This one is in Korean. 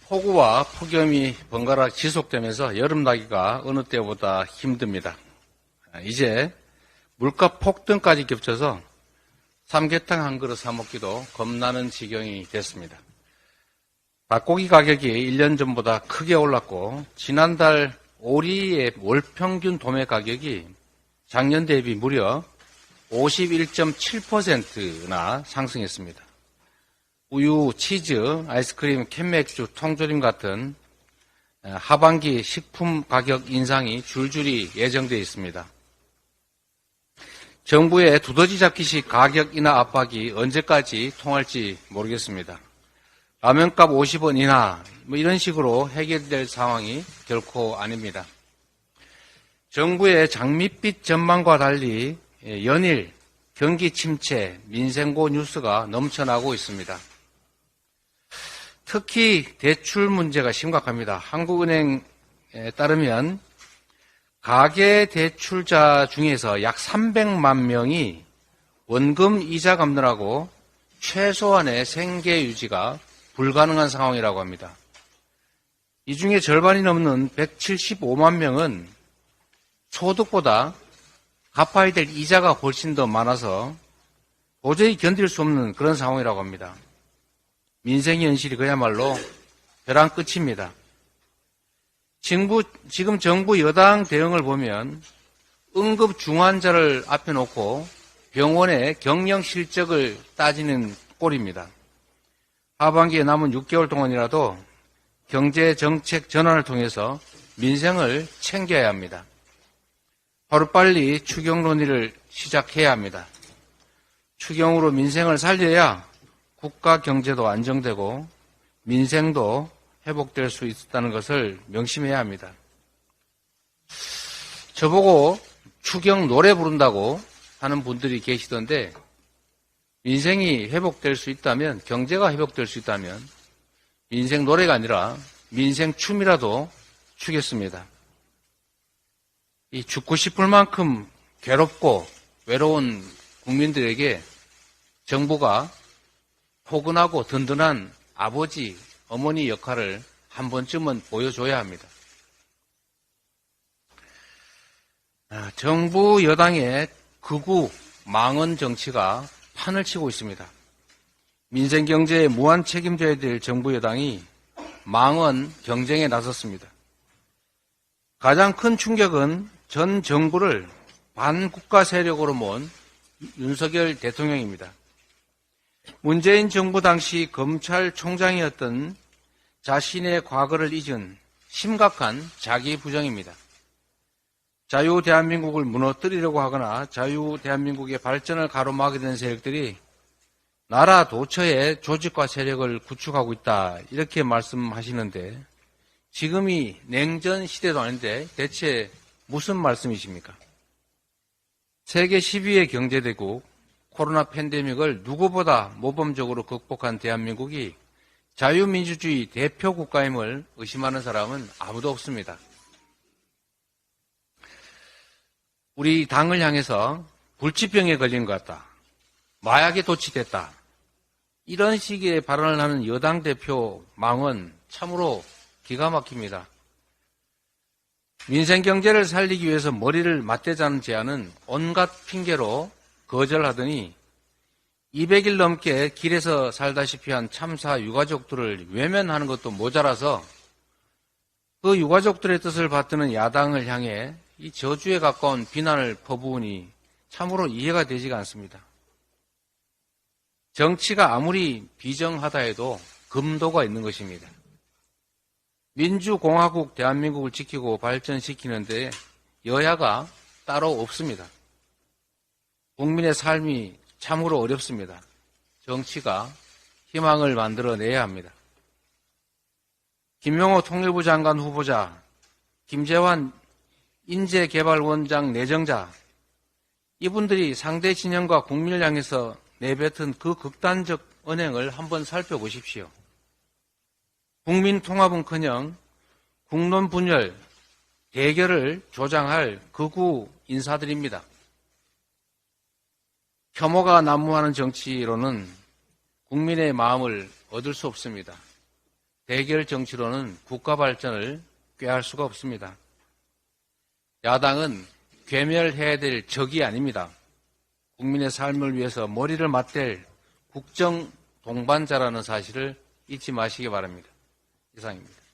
폭우와 폭염이 번갈아 지속되면서 여름나기가 어느 때보다 힘듭니다. 이제 물가 폭등까지 겹쳐서 삼계탕 한 그릇 사 먹기도 겁나는 지경이 됐습니다. 닭고기 가격이 1년 전보다 크게 올랐고 지난달 오리의 월평균 도매 가격이 작년 대비 무려 51.7%나 상승했습니다. 우유, 치즈, 아이스크림, 캔맥주, 통조림 같은 하반기 식품 가격 인상이 줄줄이 예정되어 있습니다. 정부의 두더지 잡기식 가격 인하 압박이 언제까지 통할지 모르겠습니다. 라면값 50원 인하 이런 식으로 해결될 상황이 결코 아닙니다. 정부의 장밋빛 전망과 달리 연일 경기 침체, 민생고 뉴스가 넘쳐나고 있습니다. 특히 대출 문제가 심각합니다. 한국은행에 따르면 가계 대출자 중에서 약 300만 명이 원금 이자 갚느라고 최소한의 생계 유지가 불가능한 상황이라고 합니다. 이 중에 절반이 넘는 175만 명은 소득보다 갚아야 될 이자가 훨씬 더 많아서 도저히 견딜 수 없는 그런 상황이라고 합니다. 민생 현실이 그야말로 벼랑 끝입니다. 지금 정부 여당 대응을 보면 응급 중환자를 앞에 놓고 병원의 경영 실적을 따지는 꼴입니다. 하반기에 남은 6개월 동안이라도 경제정책 전환을 통해서 민생을 챙겨야 합니다. 하루빨리 추경 논의를 시작해야 합니다. 추경으로 민생을 살려야 국가 경제도 안정되고 민생도 회복될 수 있다는 것을 명심해야 합니다. 저보고 추경 노래 부른다고 하는 분들이 계시던데 민생이 회복될 수 있다면, 경제가 회복될 수 있다면 민생 노래가 아니라 민생 춤이라도 추겠습니다. 이 죽고 싶을 만큼 괴롭고 외로운 국민들에게 정부가 포근하고 든든한 아버지, 어머니 역할을 한 번쯤은 보여줘야 합니다. 정부 여당의 극우 망언 정치가 판을 치고 있습니다. 민생 경제에 무한 책임져야 될 정부 여당이 망언 경쟁에 나섰습니다. 가장 큰 충격은 전 정부를 반국가 세력으로 모은 윤석열 대통령입니다. 문재인 정부 당시 검찰총장이었던 자신의 과거를 잊은 심각한 자기 부정입니다. 자유 대한민국을 무너뜨리려고 하거나 자유 대한민국의 발전을 가로막게 된 세력들이 나라 도처에 조직과 세력을 구축하고 있다 이렇게 말씀하시는데 지금이 냉전 시대도 아닌데 대체 무슨 말씀이십니까? 세계 10위의 경제대국 코로나 팬데믹을 누구보다 모범적으로 극복한 대한민국이 자유민주주의 대표 국가임을 의심하는 사람은 아무도 없습니다. 우리 당을 향해서 불치병에 걸린 것 같다. 마약에 도취됐다. 이런 식의 발언을 하는 여당 대표 망언 참으로 기가 막힙니다. 민생 경제를 살리기 위해서 머리를 맞대자는 제안은 온갖 핑계로 거절하더니 200일 넘게 길에서 살다시피 한 참사 유가족들을 외면하는 것도 모자라서 그 유가족들의 뜻을 받드는 야당을 향해 이 저주에 가까운 비난을 퍼부으니 참으로 이해가 되지가 않습니다. 정치가 아무리 비정하다 해도 금도가 있는 것입니다. 민주공화국 대한민국을 지키고 발전시키는데 여야가 따로 없습니다. 국민의 삶이 참으로 어렵습니다. 정치가 희망을 만들어내야 합니다. 김명호 통일부 장관 후보자, 김재환 인재개발원장 내정자, 이분들이 상대 진영과 국민을 향해서 내뱉은 그 극단적 언행을 한번 살펴보십시오. 국민 통합은커녕 국론 분열, 대결을 조장할 극우 인사들입니다. 혐오가 난무하는 정치로는 국민의 마음을 얻을 수 없습니다. 대결 정치로는 국가 발전을 꾀할 수가 없습니다. 야당은 괴멸해야 될 적이 아닙니다. 국민의 삶을 위해서 머리를 맞댈 국정 동반자라는 사실을 잊지 마시기 바랍니다. 이상입니다.